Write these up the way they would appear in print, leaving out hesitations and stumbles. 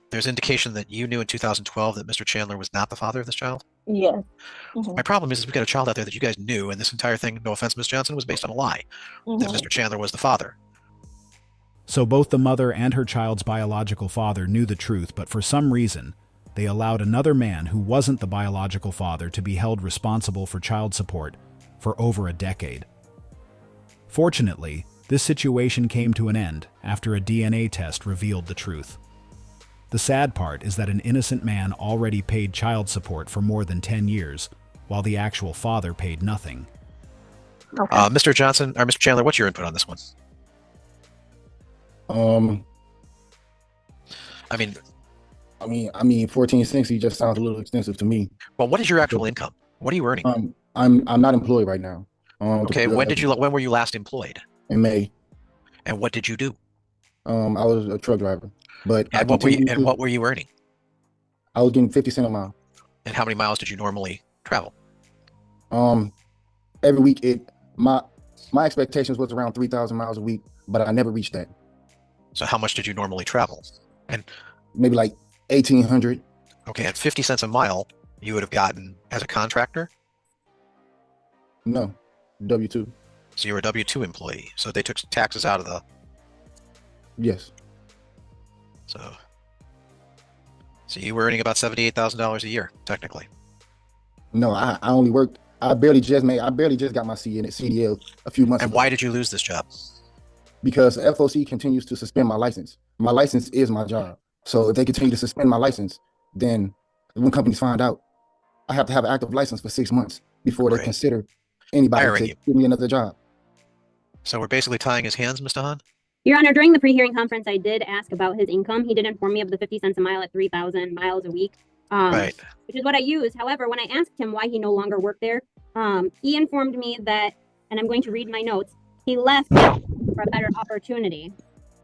There's indication that you knew in 2012 that Mr. Chandler was not the father of this child. Yes. hmm My problem is we've got a child out there that you guys knew, and this entire thing, no offense, Miss Johnson, was based on a lie that hmm Mr. Chandler was the father. So both the mother and her child's biological father knew the truth, but for some reason, they allowed another man who wasn't the biological father to be held responsible for child support for over a decade. Fortunately, this situation came to an end after a DNA test revealed the truth. The sad part is that an innocent man already paid child support for more than 10 years, while the actual father paid nothing. Okay. Mr. Johnson, or Mr. Chandler, what's your input on this one? Um, I mean, 1460 just sounds a little extensive to me. well, what is your actual income? What are you earning? I'm not employed right now. Okay, when were you last employed? In May. And what did you do? I was a truck driver, but And what were you earning? I was getting 50 cents a mile. And how many miles did you normally travel? Every week my expectations was around 3,000 miles a week, but I never reached that. So how much did you normally travel? And Maybe like 1,800. okay, at 50 cents a mile, you would have gotten as a contractor. No, W-2. So you were a W-2 employee. So they took taxes out of the, Yes. so you were earning about $78,000 a year, technically. No, I only worked. I barely just got my CDL a few months And ago. why did you lose this job? Because FOC continues to suspend my license. My license is my job. So if they continue to suspend my license, then when companies find out, I have to have an active license for 6 months before they Right. consider anybody Hiring to you. give me another job. So we're basically tying his hands, Mr. Hahn? Your Honor, during the pre-hearing conference, I did ask about his income. He did inform me of the 50 cents a mile at 3,000 miles a week, Right. which is what I use. However, when I asked him why he no longer worked there, he informed me that, and I'm going to read my notes, he left for a better opportunity.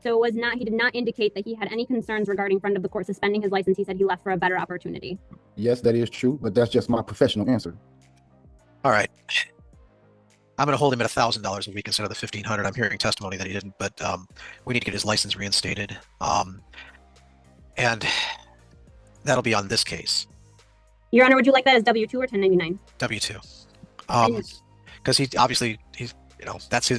So he did not indicate that he had any concerns regarding front of the court suspending his license. He said he left for a better opportunity. Yes, that is true, but that's just my professional answer. All right. I'm going to hold him at $1,000 a week instead of the $1,500. I'm hearing testimony that he didn't, but we need to get his license reinstated. And that'll be on this case, Your Honor, would you like that as W-2 or 1099? W-2. Because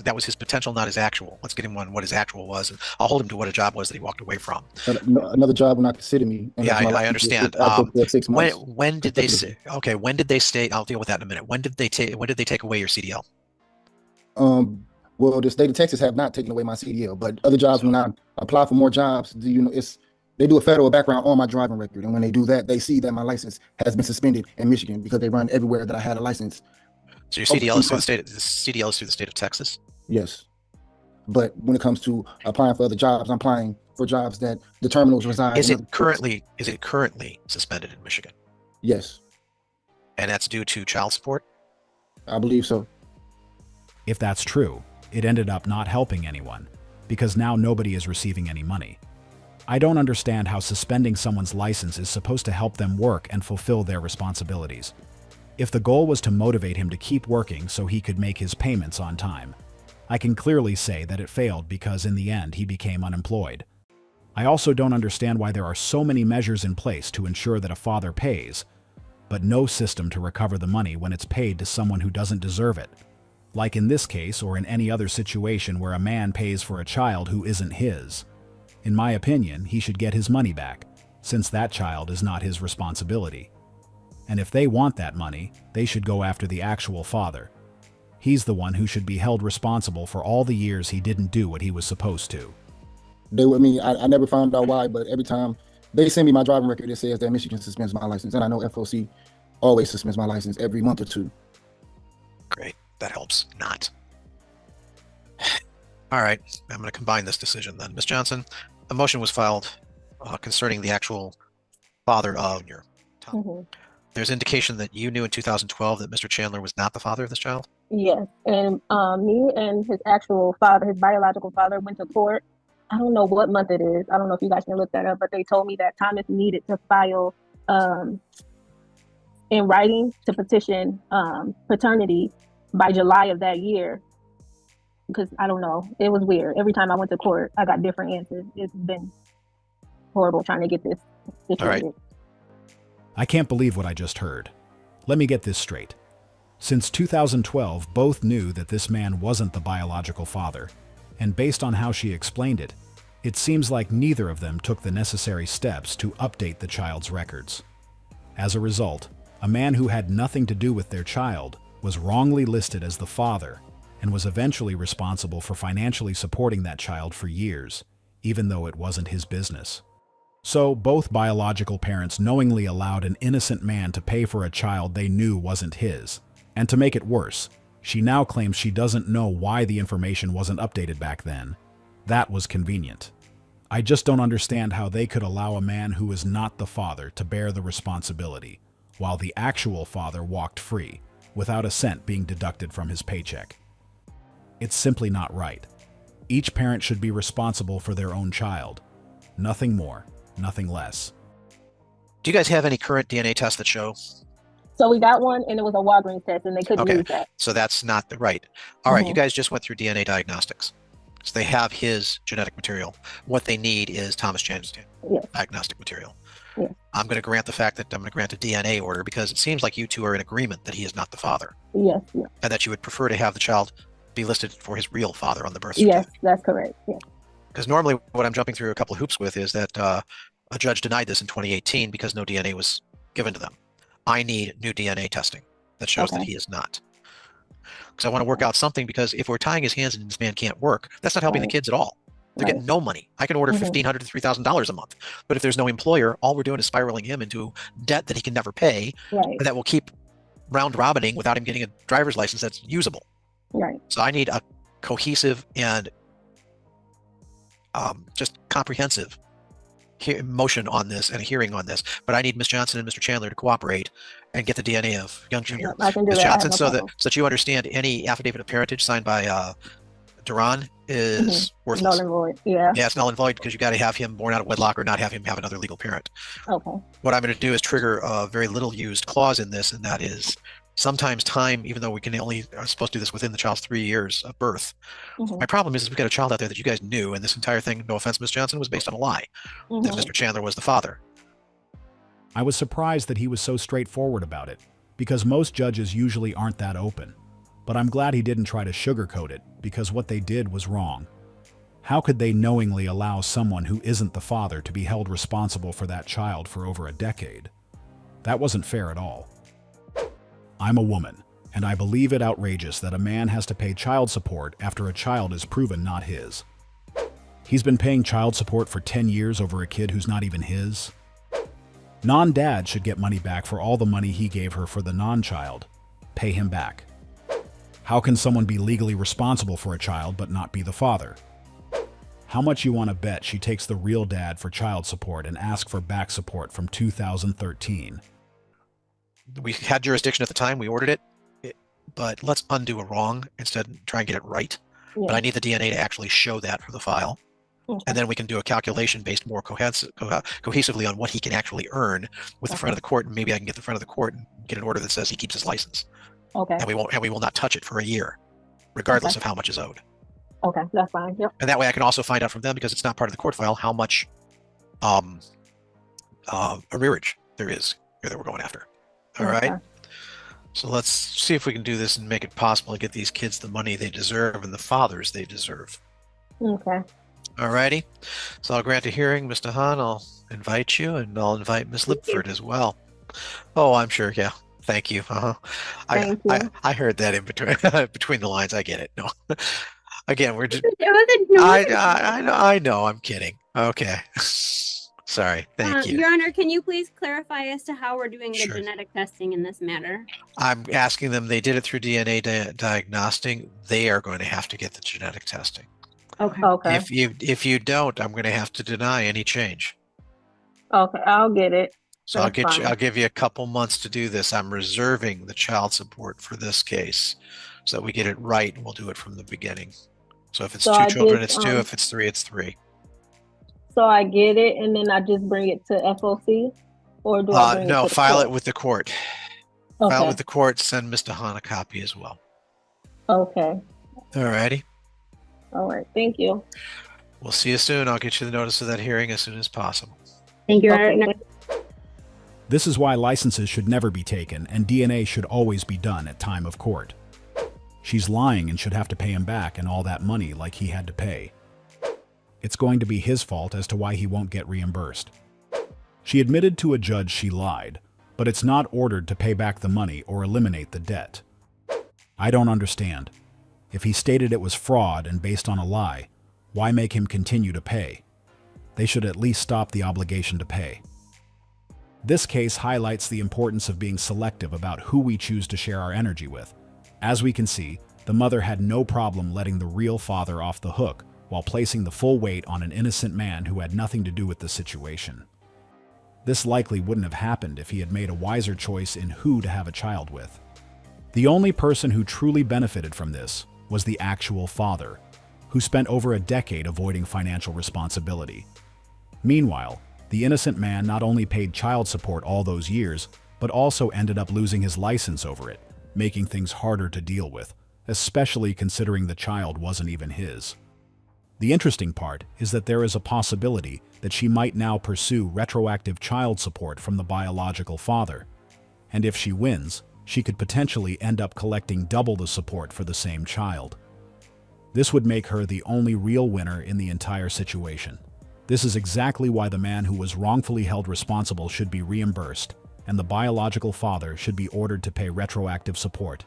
that was his potential, not his actual. Let's get him on what his actual was, and I'll hold him to what a job was that he walked away from. Another job will not consider me. Yeah, I understand. For 6 months. When did they say? Okay, when did they state? I'll deal with that in a minute. When did they take away your CDL? Well, the state of Texas have not taken away my CDL, but other jobs, when I apply for more jobs, they do a federal background on my driving record, and when they do that, they see that my license has been suspended in Michigan because they run everywhere that I had a license. So your CDL is through the state of Texas. Yes, but when it comes to applying for other jobs, I'm applying for jobs that the terminals reside. Is it currently suspended in Michigan? Yes, And that's due to child support? I believe so. If that's true, it ended up not helping anyone, because now nobody is receiving any money. I don't understand how suspending someone's license is supposed to help them work and fulfill their responsibilities. If the goal was to motivate him to keep working so he could make his payments on time, I can clearly say that it failed because in the end he became unemployed. I also don't understand why there are so many measures in place to ensure that a father pays, but no system to recover the money when it's paid to someone who doesn't deserve it. Like in this case or in any other situation where a man pays for a child who isn't his. In my opinion, he should get his money back, since that child is not his responsibility. And if they want that money, they should go after the actual father. He's the one who should be held responsible for all the years he didn't do what he was supposed to. I never found out why, but every time they send me my driving record, it says that Michigan suspends my license, and I know FOC always suspends my license every month or two. Great. That helps not. All right. I'm going to combine this decision then. Ms. Johnson, a motion was filed concerning the actual father of your child. hmm There's indication that you knew in 2012 that Mr. Chandler was not the father of this child? Yes, and me and his actual father, his biological father, went to court. I don't know what month it is. I don't know if you guys can look that up, but they told me that Thomas needed to file in writing to petition paternity by July of that year. Because I don't know, it was weird. Every time I went to court, I got different answers. It's been horrible trying to get this All right. situated. I can't believe what I just heard. Let me get this straight. Since 2012, both knew that this man wasn't the biological father, and based on how she explained it, it seems like neither of them took the necessary steps to update the child's records. As a result, a man who had nothing to do with their child was wrongly listed as the father and was eventually responsible for financially supporting that child for years, even though it wasn't his business. So both biological parents knowingly allowed an innocent man to pay for a child they knew wasn't his. And to make it worse, she now claims she doesn't know why the information wasn't updated back then. That was convenient. I just don't understand how they could allow a man who is not the father to bear the responsibility, while the actual father walked free, without a cent being deducted from his paycheck. It's simply not right. Each parent should be responsible for their own child. Nothing more, nothing less. Do you guys have any current DNA tests that show? So we got one, and it was a Walgreens test, and they couldn't Okay. use that. So that's not the right. All right, you Mhm. guys just went through DNA diagnostics. So they have his genetic material. What they need is Thomas Chandler's Yes. diagnostic material. Yes. I'm going to grant a DNA order because it seems like you two are in agreement that he is not the father Yes, yes, and that you would prefer to have the child be listed for his real father on the birth yes, certificate. that's correct. Yes. Because normally what I'm jumping through a couple of hoops with is that a judge denied this in 2018 because no DNA was given to them. I need new DNA testing that shows that Okay. he is not. Because I want to work out something, because if we're tying his hands and this man can't work, that's not helping the Right. kids at all. They're Right. getting no money. I can order Mhm. $1,500 to $3,000 a month. But if there's no employer, all we're doing is spiraling him into debt that he can never pay, Right, and that will keep round robining without him getting a driver's license that's usable. right. So I need a cohesive and just comprehensive motion on this and a hearing on this. But I need Ms. Johnson and Mr. Chandler to cooperate and get the DNA of Young Jr. Yep, I can do Ms. that. I have Johnson, no so problem. that you understand, any affidavit of parentage signed by Duran is worthless. Null and void. Yeah. Yeah, it's null and void because you got to have him born out of wedlock or not have him have another legal parent. Okay. What I'm going to do is trigger a very little used clause in this, and that is sometimes time, even though we can only are supposed to do this within the child's 3 years of birth. Mhm. My problem is we've got a child out there that you guys knew, and this entire thing, no offense, Miss Johnson, was based on a lie that Mhm. Mr. Chandler was the father. I was surprised that he was so straightforward about it, because most judges usually aren't that open. But I'm glad he didn't try to sugarcoat it, because what they did was wrong. How could they knowingly allow someone who isn't the father to be held responsible for that child for over a decade? That wasn't fair at all. I'm a woman, and I believe it outrageous that a man has to pay child support after a child is proven not his. He's been paying child support for 10 years over a kid who's not even his. Non-dad should get money back for all the money he gave her for the non-child. Pay him back. How can someone be legally responsible for a child but not be the father? How much you want to bet she takes the real dad for child support and ask for back support from 2013? We had jurisdiction at the time, we ordered it, but let's undo a wrong instead and try and get it right. Yeah. But I need the DNA to actually show that for the file. Okay. And then we can do a calculation based more cohesively on what he can actually earn with the front of the court, and maybe I can get the front of the court and get an order that says he keeps his license, Okay. and we will not touch it for a year, regardless Okay. of how much is owed. Okay. That's fine. Yep. And that way I can also find out from them, because it's not part of the court file, how much arrearage there is here that we're going after. All right. Okay. So let's see if we can do this and make it possible to get these kids the money they deserve and the fathers they deserve. Okay. All righty. So I'll grant a hearing, Mr. Hahn. I'll invite you, and I'll invite Miss Lipford as well. Oh, I'm sure. Yeah. Thank you. Thank you. I heard that in between between the lines. I get it. No. Again, we're just. It was a joke. I know. I'm kidding. Okay. Sorry. Thank you. Your Honor, can you please clarify as to how we're doing the Sure. genetic testing in this matter? I'm asking them. They did it through DNA diagnostic. They are going to have to get the genetic testing. Okay. Okay. If you don't, I'm going to have to deny any change. Okay. I'll get it. So I'll That's get you. fine. I'll give you a couple months to do this. I'm reserving the child support for this case, so that we get it right, and we'll do it from the beginning. So if it's So two I children, just, it's two. If it's three, it's three. So I get it, and then I just bring it to FOC, or do I bring it No, to the file court? it with the court. Okay. File it with the court. Send Mr. Hahn a copy as well. Okay. All righty. All right. Thank you. We'll see you soon. I'll get you the notice of that hearing as soon as possible. Thank you. Okay, This is why licenses should never be taken and DNA should always be done at time of court. She's lying and should have to pay him back and all that money like he had to pay. It's going to be his fault as to why he won't get reimbursed. She admitted to a judge she lied, but it's not ordered to pay back the money or eliminate the debt. I don't understand. If he stated it was fraud and based on a lie, why make him continue to pay? They should at least stop the obligation to pay. This case highlights the importance of being selective about who we choose to share our energy with. As we can see, the mother had no problem letting the real father off the hook while placing the full weight on an innocent man who had nothing to do with the situation. This likely wouldn't have happened if he had made a wiser choice in who to have a child with. The only person who truly benefited from this was the actual father, who spent over a decade avoiding financial responsibility. Meanwhile, the innocent man not only paid child support all those years, but also ended up losing his license over it, making things harder to deal with, especially considering the child wasn't even his. The interesting part is that there is a possibility that she might now pursue retroactive child support from the biological father. And if she wins, she could potentially end up collecting double the support for the same child. This would make her the only real winner in the entire situation. This is exactly why the man who was wrongfully held responsible should be reimbursed, and the biological father should be ordered to pay retroactive support.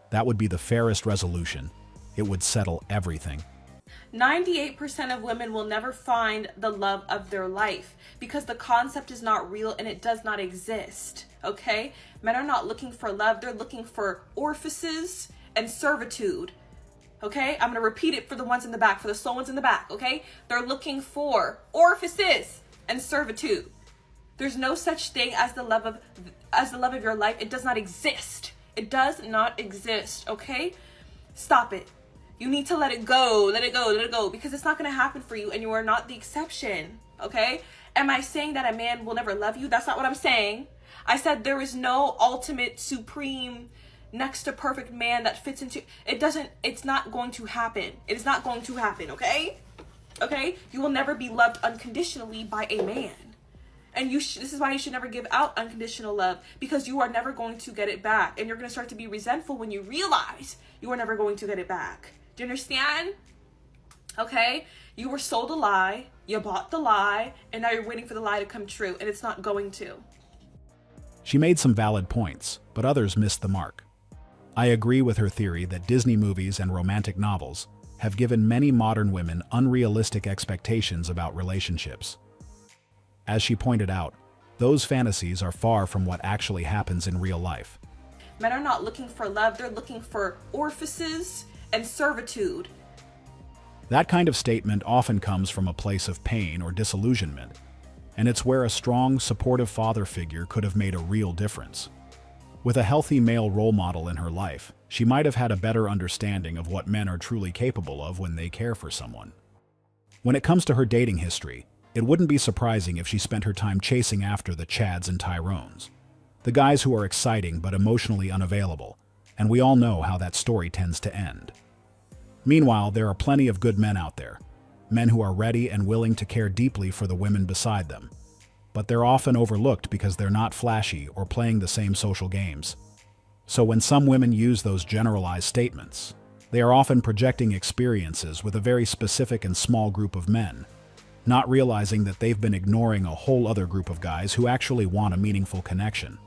That would be the fairest resolution. It would settle everything. 98% of women will never find the love of their life because the concept is not real and it does not exist, okay? Men are not looking for love, they're looking for orifices and servitude. Okay, I'm gonna repeat it for the ones in the back, for the slow ones in the back, okay? They're looking for orifices and servitude. There's no such thing as the love of your life. It does not exist. It does not exist, okay? Stop it. You need to let it go, let it go, let it go, because it's not gonna happen for you and you are not the exception, okay? Am I saying that a man will never love you? That's not what I'm saying. I said there is no ultimate, supreme, next to perfect man that fits into it's not going to happen. It is not going to happen, okay? Okay? You will never be loved unconditionally by a man. And this is why you should never give out unconditional love, because you are never going to get it back. And you're going to start to be resentful when you realize you are never going to get it back. Do you understand? Okay? You were sold a lie, you bought the lie, and now you're waiting for the lie to come true, and it's not going to. She made some valid points, but others missed the mark. I agree with her theory that Disney movies and romantic novels have given many modern women unrealistic expectations about relationships. As she pointed out, those fantasies are far from what actually happens in real life. Men are not looking for love, they're looking for orifices and servitude. That kind of statement often comes from a place of pain or disillusionment, and it's where a strong, supportive father figure could have made a real difference. With a healthy male role model in her life, she might have had a better understanding of what men are truly capable of when they care for someone. When it comes to her dating history, it wouldn't be surprising if she spent her time chasing after the Chads and Tyrones, the guys who are exciting but emotionally unavailable, and we all know how that story tends to end. Meanwhile, there are plenty of good men out there, men who are ready and willing to care deeply for the women beside them. But they're often overlooked because they're not flashy or playing the same social games. So when some women use those generalized statements, they are often projecting experiences with a very specific and small group of men, not realizing that they've been ignoring a whole other group of guys who actually want a meaningful connection.